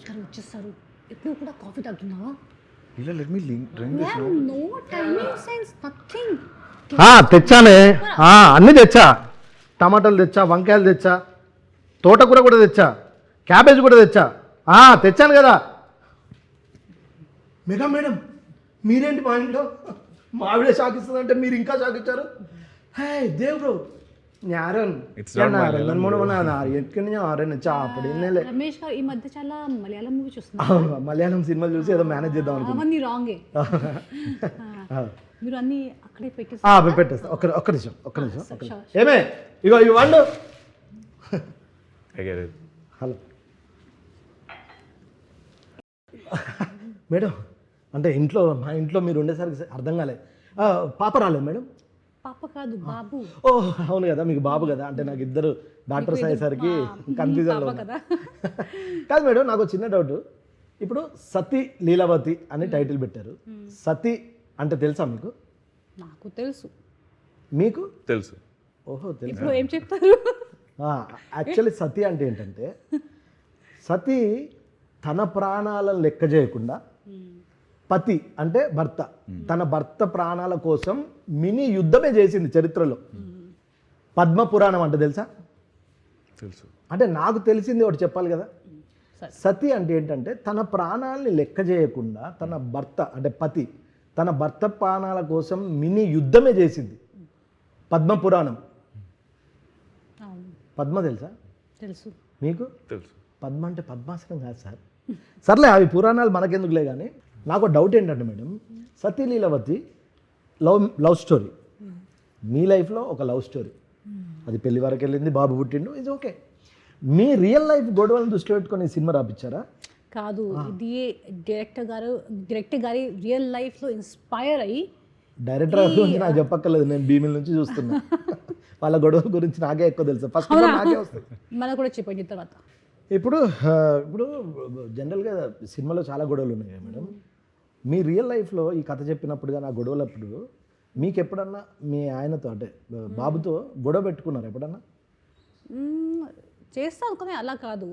రమేష్ గారు వచ్చేస్తారు, ఎప్పుడు కూడా కాఫీ తాగుతున్నావా? ఇలా let me drink this no. No timing sense, nothing. తెచ్చానే, అన్నీ తెచ్చా. టమాటాలు తెచ్చా, వంకాయలు తెచ్చా, తోటకూర కూడా తెచ్చా, క్యాబేజ్ కూడా తెచ్చా. తెచ్చాను కదా. మెగా మేడం, మీరేంటి మా ఇంట్లో? మా ఆవిడే షాక్ ఇస్తుందంటే మీరు ఇంకా షాక్ ఇచ్చారు. హే దేవుడు ഞാരൻ ఎక్కడి ఆరన్ చాపడే. రమేష్ గారు ఈ మధ్య చాలా మలయాళం మూవీ చూస్తున్నారు. అవును, మలయాళం సినిమాలు చూసి ఏదో మేనేజ్ చేద్దాం అనుకుంటున్నాను. అవన్నీ రాంగే. మీరు అన్ని అక్కడే పెట్టేస్తా. ఒక్క నిమిషం. ఏమే ఇగో ఇవి వండు. హలో మేడం, అంటే మా ఇంట్లో మీరు ఉండేసరికి అర్థం కాలేదు. పాప రాలేదు మేడం? పాప కాదు, బాబు. అవును కదా, మీకు బాబు కదా. అంటే నాకు ఇద్దరు డాక్టర్స్ అయ్యేసరికి కన్ఫ్యూజన్లో కదా. కాదు మేడం, నాకు చిన్న డౌట్. ఇప్పుడు సతీ లీలావతి అని టైటిల్ పెట్టారు. సతీ అంటే తెలుసా మీకు? నాకు తెలుసు. మీకు తెలుసు? ఓహో, తెలుసు. ఇప్పుడు ఏం చెప్తారు? యాక్చువల్లీ సతీ అంటే ఏంటంటే, సతీ తన ప్రాణాలను లెక్క చేయకుండా, పతి అంటే భర్త, తన భర్త ప్రాణాల కోసం మినీ యుద్ధమే చేసింది చరిత్రలో. పద్మ పురాణం అంటే తెలుసా? తెలుసు. అంటే నాకు తెలిసింది ఒకటి చెప్పాలి కదా. సతి అంటే ఏంటంటే తన ప్రాణాలని లెక్క చేయకుండా తన భర్త అంటే పతి తన భర్త ప్రాణాల కోసం మినీ యుద్ధమే చేసింది. పద్మ పురాణం. పద్మ తెలుసా? తెలుసు. మీకు తెలుసు. పద్మ అంటే పద్మాసనం కాదు సార్. సర్లే, అవి పురాణాలు మనకెందుకులే. కానీ నాకు డౌట్ ఏంటంటే మేడం, సతీ లీలావతి లవ్ స్టోరీ. మీ లైఫ్లో ఒక లవ్ స్టోరీ, అది పెళ్లి వరకు వెళ్ళింది, బాబు పుట్టిండు, ఇది ఓకే. మీ రియల్ లైఫ్ గొడవలను దృష్టిలో పెట్టుకొని సినిమా రాపించారా? కాదు, ఇది డైరెక్టర్ గారి రియల్ లైఫ్లో ఇన్స్పైర్ అయ్యి. డైరెక్టర్ గురించి నాకు చెప్పక్కర్లేదు, నేను భీమిల నుంచి చూస్తున్నా. వాళ్ళ గొడవల గురించి నాకే ఎక్కువ తెలుసు. ఫస్ట్ నాకే వస్తుంది. మనకు కూడా చెప్పండి తర్వాత. ఇప్పుడు జనరల్గా సినిమాలో చాలా గొడవలు ఉన్నాయి కదా మేడం. మీ రియల్ లైఫ్లో ఈ కథ చెప్పినప్పుడు కానీ ఆ గొడవలప్పుడు మీకు ఎప్పుడన్నా మీ ఆయనతో అంటే బాబుతో గొడవ పెట్టుకున్నారు ఎప్పుడన్నా? చేస్తాను కానీ అలా కాదు.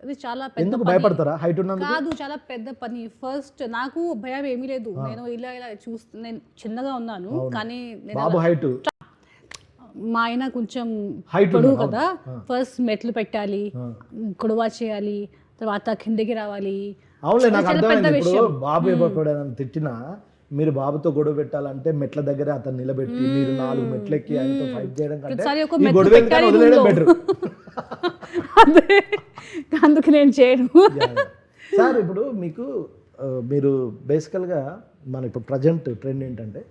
అది చాలా పెద్ద. ఎందుకు భయపడతారా? హైట్ ఉన్నందుకు కాదు, చాలా పెద్ద పని. ఫస్ట్ నాకు భయం ఏమీ లేదు. నేను ఇలా నేను చిన్నగా ఉన్నాను కానీ బాబు హైట్, మా ఆయన కొంచెం పొడుగు కదా. ఫస్ట్ మెట్లు పెట్టాలి, గొడవ చేయాలి, తర్వాత కిందకి రావాలి. అవునులే, నాకు అర్థమైంది. ఇప్పుడు బాబు ఎప్పుడైనా తిట్టినా మీరు బాబుతో గొడవ పెట్టాలంటే మెట్ల దగ్గర అతను నిలబెట్టి మీరు 4 మెట్లు ఎక్కి ఆయనతో ఫైట్ చేయడం కంటే గొడవ వదిలేయడం బెటర్. అందుకు నేను చేయను సార్. ఇప్పుడు మీరు బేసికల్గా మన ఇప్పుడు ప్రజెంట్ ట్రెండ్ ఏంటంటే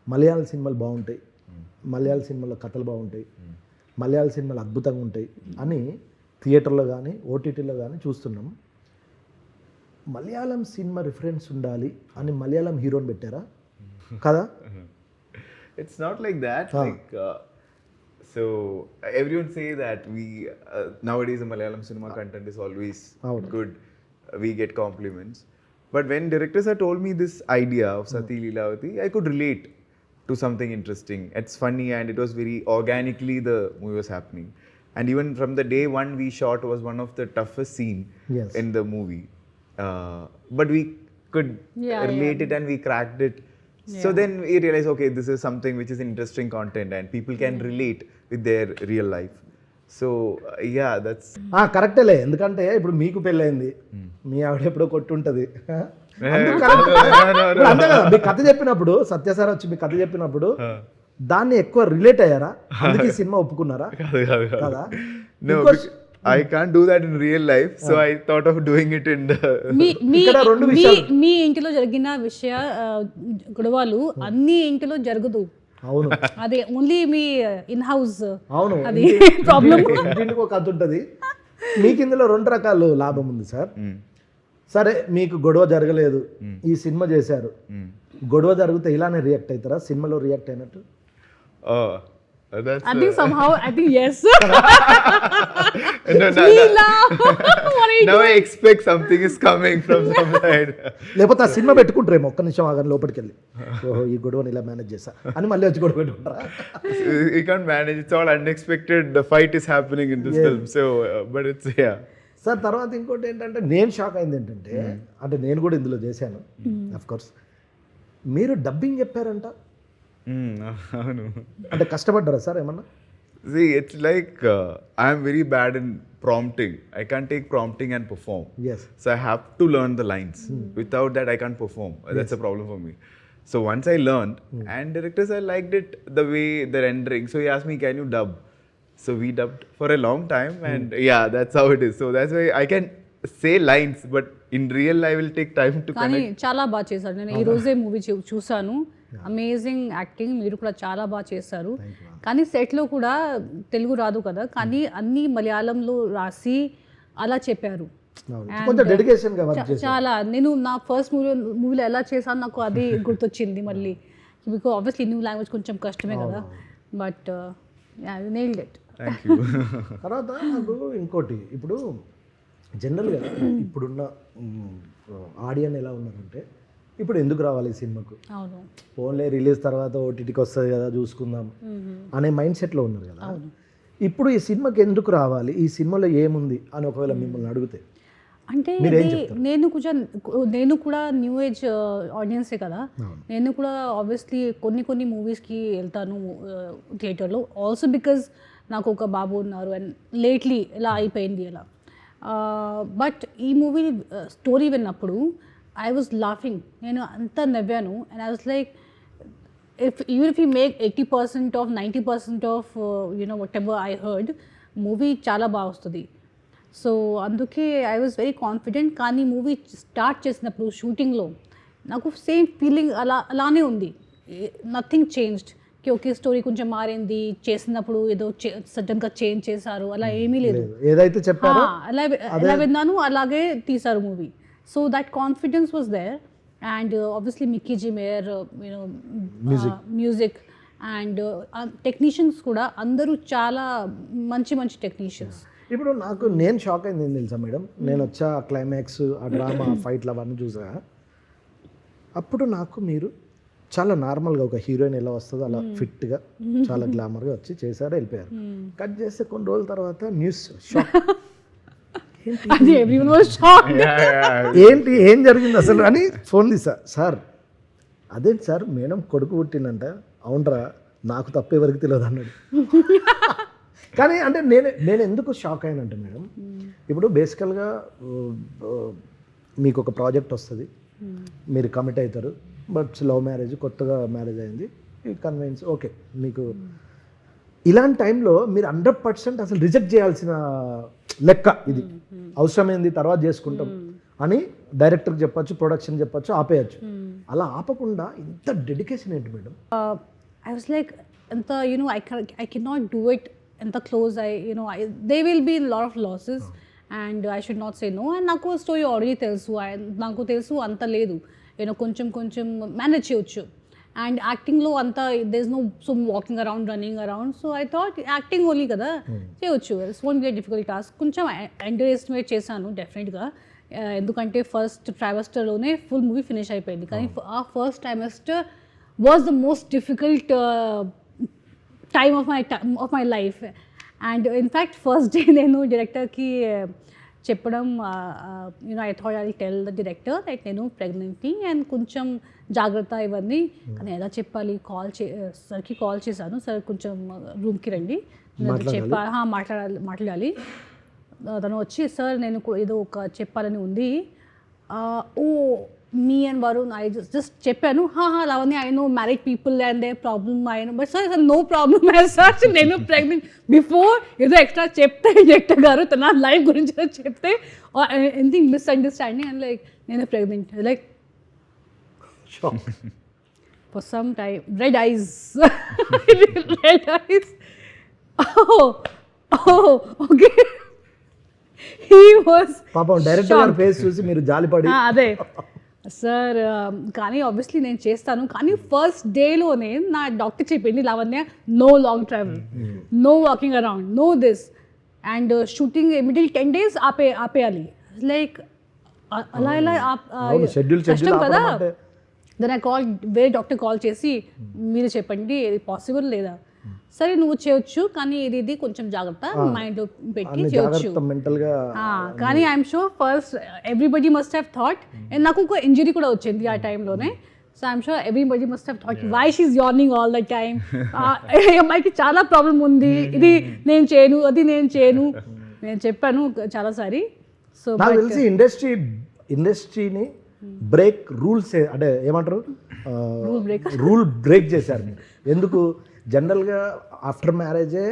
మలయాళ సినిమాలు బాగుంటాయి, మలయాళ సినిమాలో కథలు బాగుంటాయి, మలయాళ సినిమాలు అద్భుతంగా ఉంటాయి అని థియేటర్లో కానీ ఓటీటీలో కానీ చూస్తున్నాం. మలయాళం సినిమా రిఫరెన్స్ ఉండాలి అని మలయాళం హీరోని పెట్టారా కదా? It's not like that. So everyone say that nowadays the Malayalam cinema content is always good. We get compliments. But when directors have told me this idea of Sati Leelavati, I could relate to something interesting. It's funny and it was very organically the movie was happening. And even from the day one we shot was one of the toughest scene in the movie. But we could relate it and we cracked it. So then we realized, okay, this is something which is interesting content and people can relate with their real life. So yeah, that's కరెక్టేలే. ఎందుకంటే ఇప్పుడు మీకు పెళ్ళైంది, మీ ఆవిడ ఎప్పుడో కొట్టుంటది. అంతే కదా, మీ కథ చెప్పినప్పుడు సత్యసార్ వచ్చి మీ కథ చెప్పినప్పుడు దాన్ని ఎక్కువ రిలేట్ అయ్యారా? అందుకే సినిమా ఒప్పుకున్నారా? కదా. I can't do that in real life, so I thought of doing it in the. మీ ఇంటిలో జరిగిన గొడవలు అన్ని ఇంటిలో జరగదు. అవును, అదే ఓన్లీ మీ ఇన్ హౌస్. అవును, అది ప్రాబ్లం. ఇంటికి ఒక కథ ఉంటుంది. మీకు ఇందులో 2 రకాలు లాభం ఉంది సార్. సరే, మీకు గొడవ జరగలేదు, ఈ సినిమా చేశారు, గొడవ జరిగితే ఇలానే రియాక్ట్ అవుతారా సినిమాలో రియాక్ట్ అయినట్టు? I think somehow, I think yes. No. Now I expect something is coming from some side. లేకపోతే ఆ సినిమా పెట్టుకుంటారేమో, ఒక్క నిమిషం ఆగని లోపలికి వెళ్ళి ఓహో ఈ గొడవని ఇలా మేనేజ్ చేసా అని మళ్ళీ వచ్చి గొడవ పెట్టుకుంటారా? You can't manage, it's all unexpected. The fight is happening in this film, so but it's sir తర్వాత ఇంకోటి ఏంటంటే నేను షాక్ అయింది ఏంటంటే అంటే నేను కూడా ఇందులో చేశాను అఫ్ కోర్స్ మీరు డబ్బింగ్ చెప్పారంట అవును. అంటే కష్టపడ్డారా సార్ ఏమన్నా? See, it's like I'm very bad in prompting. I can't take prompting and perform. Yes. So I have to learn the lines. Without that, I can't perform. That's a problem for me. So once I learned, and directors, I liked it the way the rendering. So he asked me, "Can you dub?" So we dubbed for a long time, and yeah, that's how it is. So that's why I can say lines, but in real, I will take time to కానీ connect. చాలా బాగా చేశారు. నేను ఈ రోజే movie చూసాను. Amazing acting, మీరు కూడా చాలా బాగా చేశారు. కానీ సెట్లో కూడా తెలుగు రాదు కదా, కానీ అన్ని మలయాళంలో రాసి అలా చెప్పారు. కొంచెం డెడికేషన్గా వర్క్ చేశారు. చాలా నేను నా ఫస్ట్ మూవీలో ఎలా చేశాను నాకు అది గుర్తొచ్చింది మళ్ళీ. బికాజ్ ఆబ్వియస్లీ న్యూ లాంగ్వేజ్ కొంచెం కష్టమే కదా, but nailed it. Thank you. తర్వాత నాకు ఇంకోటి, ఇప్పుడు జనరల్గా ఇప్పుడున్న ఆడియన్స్ ఎలా ఉన్నారంటే ఇప్పుడు ఎందుకు రావాలి ఈ సినిమాకు, అవును, ఓన్లీ రిలీజ్ తర్వాత ఓటీటీకి వస్తుంది కదా చూసుకుందాం అనే మైండ్ సెట్లో ఉన్నారు కదా. ఇప్పుడు ఈ సినిమాకి ఎందుకు రావాలి, ఈ సినిమాలో ఏముంది అని ఒకవేళ మిమ్మల్ని అడిగితే అంటే నేను కూడా న్యూ ఏజ్ ఆడియన్సే కదా. నేను కూడా ఆబ్వియస్లీ కొన్ని మూవీస్కి వెళ్తాను థియేటర్లో, ఆల్సో బికాజ్ నాకు ఒక బాబు ఉన్నారు అండ్ లేట్లీ ఇలా అయిపోయింది అలా. బట్ ఈ మూవీ స్టోరీ విన్నప్పుడు ఐ వాజ్ లాఫింగ్, నేను అంతా నవ్వాను. And I was like, even if you make 80% of 90% of whatever I heard, movie చాలా బాగా వస్తుంది. సో అందుకే ఐ వాజ్ వెరీ కాన్ఫిడెంట్. కానీ మూవీ స్టార్ట్ చేసినప్పుడు షూటింగ్లో నాకు సేమ్ ఫీలింగ్ అలానే ఉంది. Nothing changed. ఓకే స్టోరీ కొంచెం మారింది, చేసినప్పుడు ఏదో సడన్గా చేంజ్ చేశారు, అలా ఏమీ లేదు. ఏదైతే చెప్పారో ఎలా విన్నాను అలాగే తీశారు movie. So that confidence was there. And obviously Mickey G. Mayer, music and technicians కూడా అందరూ చాలా మంచి టెక్నీషియన్స్. ఇప్పుడు నేను షాక్ అయింది ఏం తెలుసా మేడం, నేను వచ్చా క్లైమాక్స్ ఆ డ్రామా ఫైట్లు అవన్నీ చూసా, అప్పుడు నాకు మీరు చాలా నార్మల్గా ఒక హీరోయిన్ ఎలా వస్తుందో అలా ఫిట్గా చాలా గ్లామర్గా వచ్చి చేశారు, వెళ్ళిపోయారు. కట్ చేస్తే కొన్ని రోజుల తర్వాత న్యూస్ షాక్, ఏంటి ఏం జరిగింది అసలు అని ఫోన్ తీసా. సార్ అదేంటి సార్ మేడం కొడుకు పుట్టిందంట, అవునరా నాకు తప్ప ఎవరికి తెలియదు అన్నాడు. కానీ అంటే నేను ఎందుకు షాక్ అయినంటే మేడం, ఇప్పుడు బేసికల్గా మీకు ఒక ప్రాజెక్ట్ వస్తుంది, మీరు కమిట్ అవుతారు, బట్ లవ్ మ్యారేజ్, కొత్తగా మ్యారేజ్ అయింది, కన్వెన్స్ ఓకే, మీకు ఇలాంటి టైంలో మీరు 100% అసలు రిజెక్ట్ చేయాల్సిన లెక్క ఇది, అవసరమైంది తర్వాత చేసుకుంటాం అని డైరెక్టర్కి చెప్పచ్చు, ప్రొడక్షన్ చెప్పచ్చు, ఆపేయచ్చు. అలా ఆపకుండా ఇంత డెడికేషన్ ఏంటి మేడం? ఐ వాజ్ లైక్ ఎంత I can not do it, ఎంత close they will be lot of losses and I should not say no. And నాకు స్టోరీ ఆల్రెడీ తెలుసు, నాకు తెలుసు అంత లేదు, కొంచెం మేనేజ్ చేయొచ్చు. అండ్ యాక్టింగ్లో అంతా there is no some walking around, running around. So I thought acting only కదా చేయొచ్చు, it's won't be a difficult task. కొంచెం అండర్ ఎస్టిమేట్ చేశాను డెఫినెట్గా, ఎందుకంటే ఫస్ట్ ట్రైమస్టర్లోనే ఫుల్ మూవీ ఫినిష్ అయిపోయింది. కానీ ఆ first trimester was the most difficult time of my life. And in fact first day నేను డైరెక్టర్కి చెప్పడం, I thought I tell the director that నేను ప్రెగ్నెంట్ని అండ్ కొంచెం జాగ్రత్త ఇవన్నీ. కానీ ఎలా చెప్పాలి, సార్కి కాల్ చేశాను, సార్ కొంచెం రూమ్కి రండి మాట్లాడాలి. తను వచ్చి, సార్ నేను ఏదో ఒక చెప్పాలని ఉంది. Oh me and Varun, I just చెప్పాను, Lavanya I know married people and they problem I know, but sir no problem as such, నేను ప్రెగ్నెంట్. బిఫోర్ ఏదో ఎక్స్ట్రా చెప్తే డైరెక్టర్ గారు తన లైఫ్ గురించి చెప్తే ఎనీథింగ్ మిస్అండర్స్టాండింగ్ అండ్ లైక్ నేను ప్రెగ్నెంట్, like for some time, red eyes. Okay. He was పాపం డైరెక్టర్ గారి ఫేస్ చూసి మీరు జాలిపడి అదే సార్. కానీ ఆబ్వియస్లీ నేను చేస్తాను, కానీ ఫస్ట్ డేలోనే నా డాక్టర్ చెప్పింది, Lavanya no long travel, no walking around, no this and shooting immediate 10 days ఆపేయాలి. లైక్ అలా కష్టం కదా. దెన్ ఐ కాల్ వేరే డాక్టర్ కాల్ చేసి, మీరు చెప్పండి ఇది పాసిబుల్ లేదా సరే నువ్వు చేయొచ్చు కానీ ఇది కొంచెం జాగ్రత్త మైండ్ పెట్టి అన్ని చేయొచ్చు. జాగ్రత్త మెంటల్గా కానీ I'm sure first everybody must have thought and నాకు ఒక ఇంజరీ కూడా వచ్చింది ఆ టైంలోనే. So I'm sure everybody must have thought why she's yawning all the time, అమ్మాయికి చాలా ప్రాబ్లం ఉంది, ఇది నేను చేయను అది నేను చేయను, నేను చెప్పాను చాలాసారి. సో నాకు తెలిసి ఇండస్ట్రీని బ్రేక్ రూల్స్ అంటే ఏమంటారు రూల్ బ్రేక్ చేశారు మీరు. ఎందుకు జనరల్గా ఆఫ్టర్ మ్యారేజే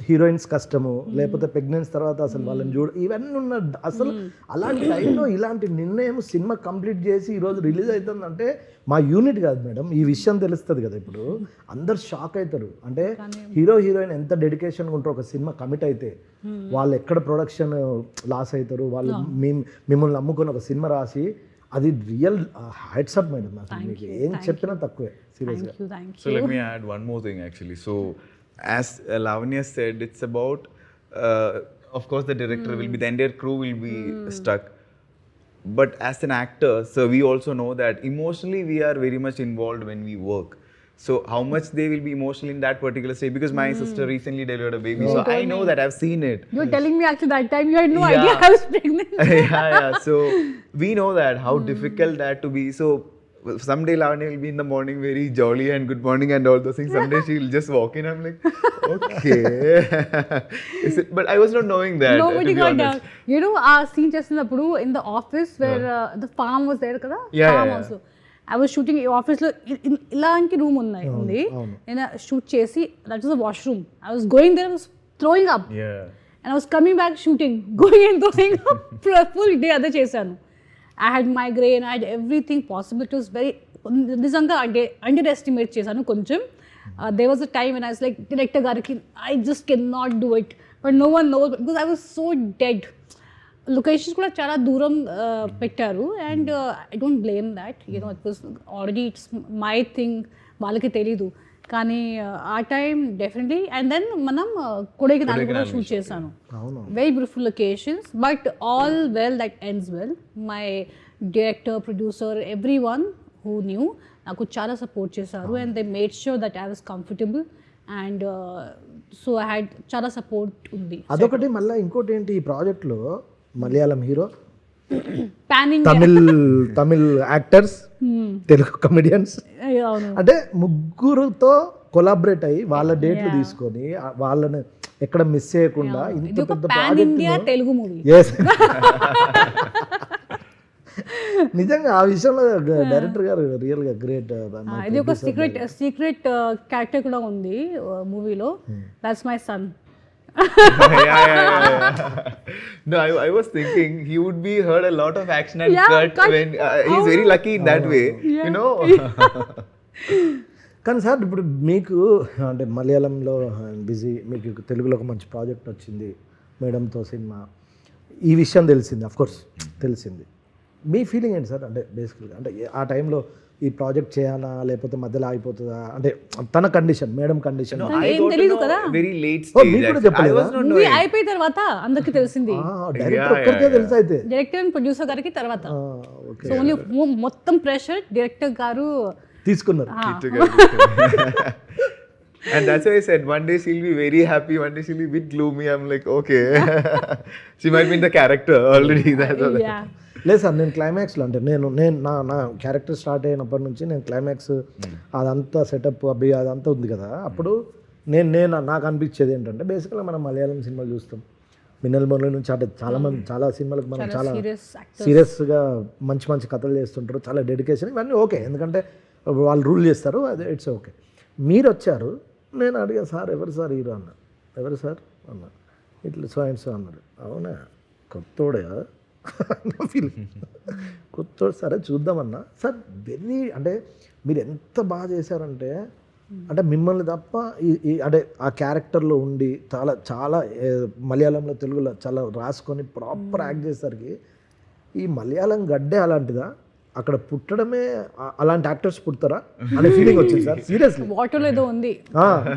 హీరోయిన్స్ కష్టము, లేకపోతే ప్రెగ్నెన్సీ తర్వాత అసలు వాళ్ళని ఇవన్నీ ఉన్న అసలు అలాంటి టైంలో ఇలాంటి నిర్ణయం సినిమా కంప్లీట్ చేసి ఈరోజు రిలీజ్ అవుతుందంటే మా యూనిట్ కాదు మేడం, ఈ విషయం తెలుస్తుంది కదా. ఇప్పుడు అందరు షాక్ అవుతారు. అంటే హీరో హీరోయిన్ ఎంత డెడికేషన్గా ఉంటారో ఒక సినిమా కమిట్ అయితే, వాళ్ళు ఎక్కడ ప్రొడక్షన్ లాస్ అవుతారు, వాళ్ళు మిమ్మల్ని నమ్ముకొని ఒక సినిమా రాసి అది రియల్ హైట్స్ అప్ మేడం. అసలు మీకు ఏం చెప్పినా తక్కువే సీరియస్గా. So let me add one more thing actually. So as Lavanya said, it's about of course the director will be, the entire crew will be stuck. But as an actor, so we also know that emotionally we are very much involved when we work. So how much they will be emotional in that particular stage, because my sister recently delivered a baby, so I know that I've seen it. You're telling me actually that time you had no idea I was pregnant. yeah. So we know that how difficult that to be. So someday Lavanya will be in the morning very jolly and good morning and all those things. Someday she'll just walk in. I'm like, okay. But I was not knowing that. Nobody to be got honest. down. You know, our scene చేస్తున్నప్పుడు in the office where the farm was there కదా, farm also. I was shooting ఆఫీస్లో ఇలాంటి room ఉంది, నేను shoot చేసి that was the washroom. I was going there, I was throwing up. Yeah. And I was coming back shooting, going and throwing up for a full day. అదే చేశాను. I had migraine, I had everything possible. It was very, నిజంగా under estimate చేశాను కొంచెం. There was a time when I was like, director గారికి I just cannot do it, but no one knows because I was so dead. Locations కూడా చాలా దూరం పెట్టారు and I don't blame that, you know it was already it's my thing, వాళ్ళకి తెలీదు. కానీ ఆ time definitely. And then మనం కొడైకెనాల్ కూడా షూట్ చేశాను, very beautiful locations. But all well, that ends well. My director, producer, every one who knew నాకు చాలా support చేశారు and they made sure that I was comfortable and so I had చాలా support ఉంది. అదొకటి. మళ్ళీ ఇంకోటి ఏంటి, ఈ ప్రాజెక్ట్లో మలయాళం హీరో, పానింగ్ తమిళ్ యాక్టర్స్, తెలుగు కమెడియన్స్, అంటే ముగ్గురుతో కొలాబరేట్ అయ్యి వాళ్ళ డేట్లు తీసుకొని వాళ్ళని ఎక్కడ మిస్ చేయకుండా ఇంత పెద్ద ప్రాజెక్ట్ తెలుగు మూవీ. నిజంగా ఆ విషయంలో డైరెక్టర్ గారు రియల్ గా గ్రేట్. ఇది ఒక సీక్రెట్ క్యారెక్టర్ కూడా ఉంది మూవీలో, that's my son. No, I was thinking he would be heard a lot of action and cut when he's very lucky in that way, you know. కానీ sir ఇప్పుడు మీకు అంటే మలయాళంలో బిజీ, మీకు తెలుగులో ఒక మంచి ప్రాజెక్ట్ వచ్చింది మేడంతో సినిమా, ఈ విషయం తెలిసింది, అఫ్కోర్స్ తెలిసింది. మీ ఫీలింగ్ ఏంటి సార్? అంటే బేసికల్గా అంటే ఆ టైంలో ఈ ప్రాజెక్ట్ చేయాలా లేకపోతే మధ్యలో ఆగిపోతుందా? అంటే తన కండిషన్, మేడం కండిషన్ తెలీదు కదా, వెరీ లేట్ స్టేజ్. మీకు కూడా చెప్పలేదు, మూవీ అయిపోయిన తర్వాత అందరికి తెలిసింది. డైరెక్టర్ ఒక్కరికే తెలుసు అయితే, డైరెక్టర్ అండ్ ప్రొడ్యూసర్ గారికి తర్వాత. సో ఓన్లీ మొత్తం ప్రెషర్ డైరెక్టర్ గారు తీసుకున్నారు. And that's why I said one day she'll be very happy, one day she'll be a bit gloomy. I'm like, okay. She might be in the character already. That's all. Yeah. లేదు sir, నేను క్లైమాక్స్లో అంటే నేను నా character start అయినప్పటి నుంచి నేను climax అదంతా సెటప్ అదంతా ఉంది కదా, అప్పుడు నాకు అనిపించేది ఏంటంటే బేసిక్గా మనం మలయాళం సినిమాలు చూస్తాం, మిన్నల్ మురళి నుంచి అంటే చాలా సినిమాలకు మనం చాలా సీరియస్గా మంచి కథలు చేస్తుంటారు, చాలా డెడికేషన్, ఇవన్నీ ఓకే, ఎందుకంటే వాళ్ళు రూల్ చేస్తారు, అది ఇట్స్ ఓకే. మీరు వచ్చారు, నేను అడిగా సార్ ఎవరు సార్ హీరో అన్న, ఎవరు సార్ అన్న, ఇట్లా సో అండ్ సో అన్నారు. అవునా, కొత్తోడే ఫీలింగ్, కొత్తోడు, సరే చూద్దామన్నా. సార్ వెరీ అంటే మీరు ఎంత బాగా చేశారంటే, అంటే మిమ్మల్ని తప్ప అంటే ఆ క్యారెక్టర్లో ఉండి చాలా మలయాళంలో తెలుగులో చాలా రాసుకొని ప్రాపర్ యాక్ట్ చేసేసరికి ఈ మలయాళం గడ్డే అలాంటిదా, అక్కడ పుట్టడమే అలాంటి యాక్టర్స్ పుడతారా అనే ఫీలింగ్ వచ్చింది సార్. సీరియస్లీ వాటర్ ఏదో ఉంది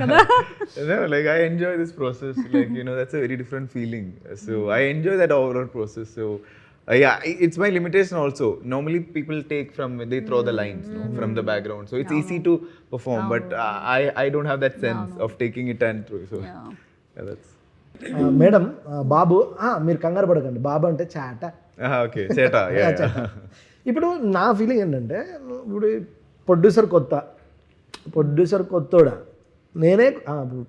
కదా. Like I enjoy this process, like you know, that's a very different feeling. So I enjoy that overall process. So Yeah, it's my limitation also. Normally people take they throw the lines from the background, so it's easy to perform. But I don't have that sense of taking it and through. So Yeah. yeah, that's madam బాబు మీరు కంగారు పడకండి, బాబు అంటే చాట. okay. Cheta, yeah. ఇప్పుడు నా feeling ఏంటంటే, ఇప్పుడు ప్రొడ్యూసర్ కొత్తోడా, నేనే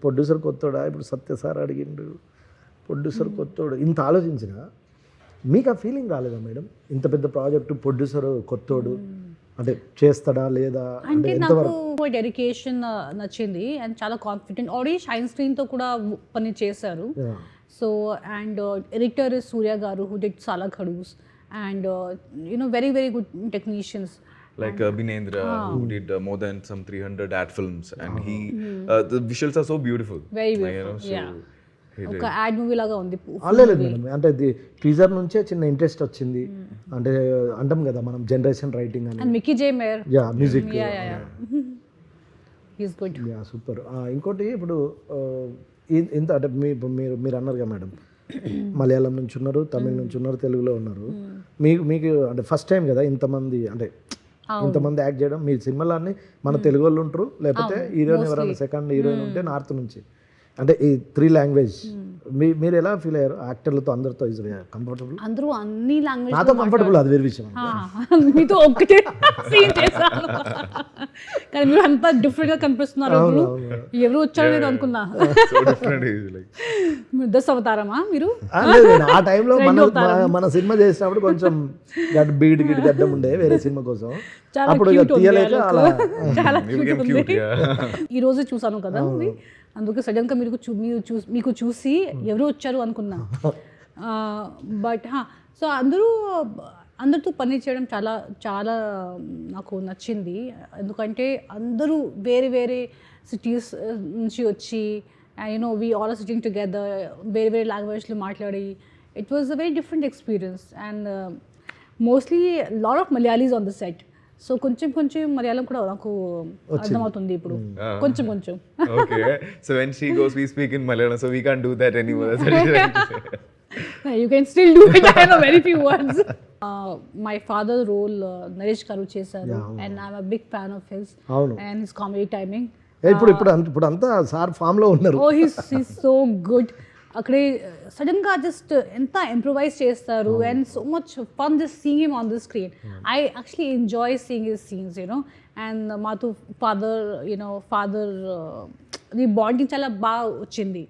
ప్రొడ్యూసర్ కొత్తోడా, ఇప్పుడు సత్య సార్ అడిగిండు ప్రొడ్యూసర్ కొత్తోడు, ఇంత ఆలోచించిన మీకు ఆ ఫీలింగ్ రాలేదా మేడం? ఇంత పెద్ద ప్రాజెక్టు ప్రొడ్యూసర్ కొత్తోడు అంటే చేస్తాడా లేదా అంటే నాకు డెడికేషన్ నచ్చింది అండ్ చాలా కాన్ఫిడెంట్. ఆల్రెడీ షైన్ స్క్రీన్తో కూడా పని చేశారు. సో అండ్ ఎడిటర్ సూర్య గారు హూ డిడ్ సాలా Khadoos and very very good technicians. Like Binendra, who did more than some 300 ad films, and the visuals are so beautiful. Very like, beautiful. so Yeah. ఒక add movie లాగా ఉంది. లేదు madam, అంటే teaser నుంచే చిన్న interest వచ్చింది. అంటే అంటాం కదా మనం జనరేషన్ రైటింగ్ అని. And Mickey J mayor music is good. Super. ఇంకోటి ఇప్పుడు ఇంత అంటే మీరు అన్నారు కదా మేడం, మలయాళం నుంచి ఉన్నారు, తమిళ నుంచి ఉన్నారు, తెలుగులో ఉన్నారు. మీకు అంటే ఫస్ట్ టైం కదా ఇంతమంది యాక్ట్ చేయడం. మీ సినిమాలన్నీ మన తెలుగు వాళ్ళు ఉంటారు, లేకపోతే హీరోయిన్ ఎవరైనా సెకండ్ హీరోయిన్ ఉంటే నార్త్ నుంచి, అంటే ఈ 3 లాంగ్వేజ్. మీరు ఎలా ఫీల్ అయ్యారు యాక్టర్లతో అందరితో? Is comfortable? అందరూ అన్ని లాంగ్వేజ్ నాతో కంఫర్టబుల్, అది వేరే విషయం. మీతో ఒక్కటే సీన్ చేశాను కానీ మీరు అంతా డిఫరెంట్ గా కనిపిస్తున్నారు. ఎవరు వచ్చారు నేను అనుకున్నా. so different is like దశ అవతారమా మీరు? ఆ టైంలో మన సినిమా చేసినప్పుడు కొంచెం బీడ్ గడ్డం ఉండే వేరే సినిమా కోసం, అప్పుడు తీయలేక అలా చాలా cute. ఈ రోజు చూసాను కదా మూవీ, అందుకే సడన్ గా మీకు చూసి ఎవరు వచ్చారు అనుకున్నా. బట్ సో అందరితో పని చేయడం చాలా చాలా నాకు నచ్చింది. ఎందుకంటే అందరూ వేరే వేరే సిటీస్ నుంచి వచ్చి we all are sitting together, వేరే వేరే లాంగ్వేజ్లో మాట్లాడి, it was a very different experience. And mostly lot of Malayalis on the set. So కొంచెం మలయాళం కూడా నాకు అర్థమవుతుంది ఇప్పుడు, కొంచెం. Okay, so when she goes, we speak in Malayalam, so we can't do that anymore. That's what you're trying to say. You can still do it. I know very few words. My father role Naresh garu chesaru, and I'm a big fan of his and his comedy timing. ఇప్పుడు అంతా sir form లో ఉన్నారు. Oh, he's so good. అక్కడే sudden గా just ఎంత improvise చేస్తారు and so much fun just seeing him on the screen. I actually enjoy seeing his scenes and మాతో father the bonding చాలా బాగా వచ్చింది.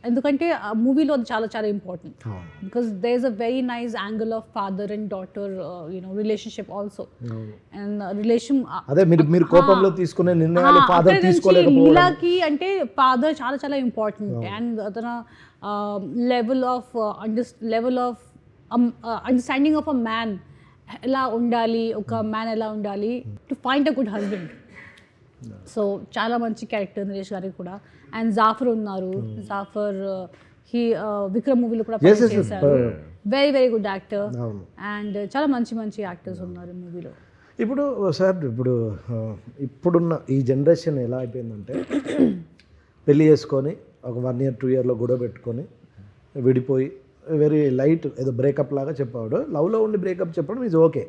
ఎందుకంటే ఆ మూవీలో అది చాలా చాలా important because there is a very nice angle of father and daughter relationship also. And relation అదే మీరు కోపంలో తీసుకునే నిర్ణయాలు ఫాదర్ తీసుకోలేకపోవడం, లీలాకి అంటే ఫాదర్ చాలా చాలా ఇంపార్టెంట్. అండ్ అతను level of understanding of a man ఎలా ఉండాలి, ఒక మ్యాన్ ఎలా ఉండాలి to find a good husband. So చాలా మంచి క్యారెక్టర్ నరేష్ గారికి కూడా. అండ్ జాఫర్ ఉన్నారు, జాఫర్ విక్రమ్ మూవీలో కూడా చేశారు. Very very good actor. And చాలా మంచి యాక్టర్స్ ఉన్నారు మూవీలో. ఇప్పుడు సార్ ఇప్పుడున్న ఈ జనరేషన్ ఎలా అయిపోయిందంటే, పెళ్ళి చేసుకొని ఒక 1 year 2 yearలో గొడవ పెట్టుకొని విడిపోయి వెరీ లైట్ ఏదో బ్రేకప్ లాగా చెప్పాడు. లవ్లో ఉండి బ్రేకప్ చెప్పడం ఈజ్ ఓకే.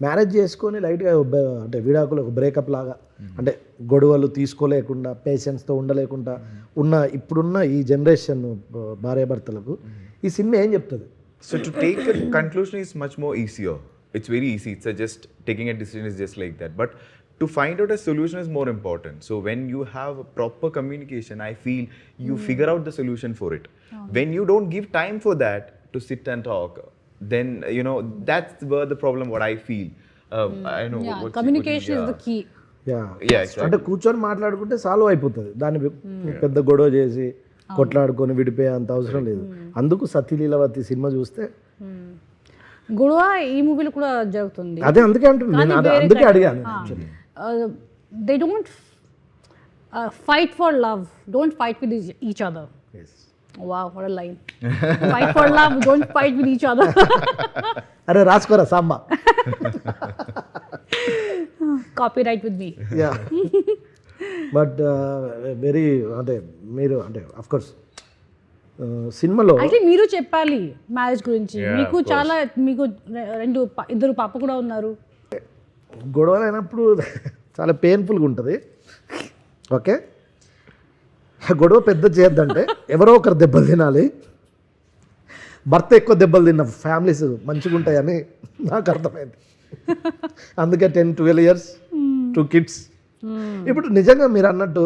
మ్యారేజ్ చేసుకొని లైట్గా అంటే విడాకులు ఒక బ్రేకప్ లాగా, అంటే గొడవలు తీసుకోలేకుండా పేషెన్స్తో ఉండలేకుండా ఇప్పుడున్న ఈ జనరేషన్ భార్యాభర్తలకు ఈ సినిమా ఏం చెప్తుంది? So to take a conclusion is much more easier. It's very easy. It's just taking a decision is just like that. But to find out a solution is more important. So when you have a proper communication, I feel you figure out the solution for it. When you don't give time for that to sit and talk, then that's where the problem what I feel. I know communication is the key. అంటే కూర్చొని మాట్లాడుకుంటే solve అయిపోతుంది. దాన్ని పెద్ద గొడవ చేసి కొట్లాడుకొని విడిపోయే అంత అవసరం లేదు. అందుకు సతీలీలవతి సినిమా చూస్తే గొడవ ఈ మూవీలో కూడా జరుగుతుంది. అదే అందుకే అంటున్నాను, అందుకే అడిగాను. They don't fight for love, don't fight with each other. Wow, what a line. Fight for love, don't fight with each other. అరే రాసుకోరా Samba. Copyright with me. Yeah. But very అంటే మీరు అంటే అఫ్కోర్స్ సినిమాలో అయితే మీరు చెప్పాలి మ్యారేజ్ గురించి. మీకు చాలా మీకు ఇద్దరు పాప కూడా ఉన్నారు. గొడవలు అయినప్పుడు చాలా పెయిన్ఫుల్గా ఉంటుంది. ఓకే, గొడవ పెద్ద చేయొద్దంటే ఎవరో ఒకరు దెబ్బలు తినాలి. భర్త ఎక్కువ దెబ్బలు తిన్న ఫ్యామిలీస్ మంచిగా ఉంటాయని నాకు అర్థమైంది. అందుకే 10-12 years 2 kids. ఇప్పుడు నిజంగా మీరు అన్నట్టు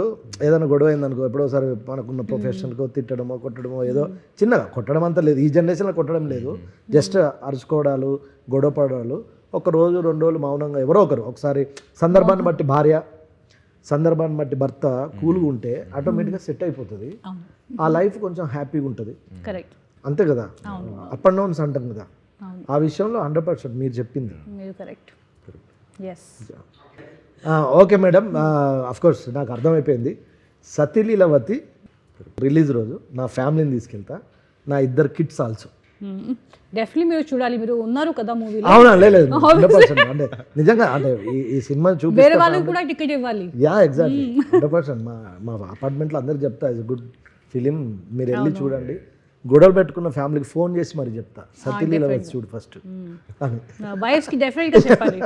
ఏదైనా గొడవ అయిందనుకో, ఎప్పుడోసారి మనకున్న ప్రొఫెషన్కో తిట్టడమో కొట్టడమో, ఏదో చిన్నగా కొట్టడం అంతా లేదు, ఈ జనరేషన్లో కొట్టడం లేదు, జస్ట్ అరుచుకోవడాలు గొడవ పడాలు, ఒక రోజు 2 రోజులు మౌనంగా ఎవరో ఒకరు ఒకసారి సందర్భాన్ని బట్టి భార్య, సందర్భాన్ని బట్టి భర్త కూల్గా ఉంటే ఆటోమేటిక్గా సెట్ అయిపోతుంది. ఆ లైఫ్ కొంచెం హ్యాపీగా ఉంటుంది. కరెక్ట్, అంతే కదా, అప్ అండ్ డౌన్స్ అంటాం కదా. ఆ విషయంలో 100% మీరు చెప్పింది మీరు correct. Yes, okay madam, course నాకు అర్థమైపోయింది. సతీలీలవతి రిలీజ్ రోజు నా ఫ్యామిలీని తీసుకెళ్తా, నా 2 kids ఆల్సో. డెఫినెట్లీ మీరు చూడాలి, మీరు ఉన్నారు కదా మూవీలో. అవునా, లేదు 100%. అంటే నిజంగా అంటే ఈ సినిమా వేరే చూపిస్తే వాళ్ళకి కూడా టికెట్ ఇవ్వాలి. Yeah exactly 100%. మా అపార్ట్మెంట్లో అందరికి చెప్తా, ఇట్స్ గుడ్ ఫిలిం, మీరు వెళ్ళి చూడండి. గొడవలు పెట్టుకున్న ఫ్యామిలీకి ఫోన్ చేసి మరి చెప్తా, సతీలీలవతి చూడు ఫస్ట్ అని. వైఫ్స్ కి డెఫినెట్గా చెప్పాలి.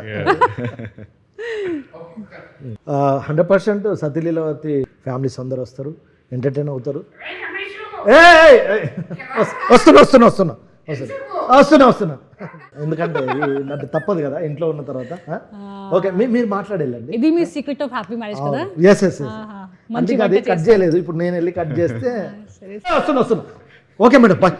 100% సతీలీలవతి ఫ్యామిలీస్ అందరు వస్తారు, ఎంటర్టైన్ అవుతారు. వస్తున్నా ఎందుకంటే అంటే తప్పదు కదా ఇంట్లో ఉన్న తర్వాత. ఓకే, మీరు మాట్లాడేళ్ళండి. ఇది మీ సీక్రెట్ ఆఫ్ హ్యాపీ మ్యారేజ్ కదా. ఎస్ ఎస్ ఎస్, అందుకే అది కట్ చేయలేదు. ఇప్పుడు నేను వెళ్ళి కట్ చేస్తే వస్తున్నా. Okay madam, bye.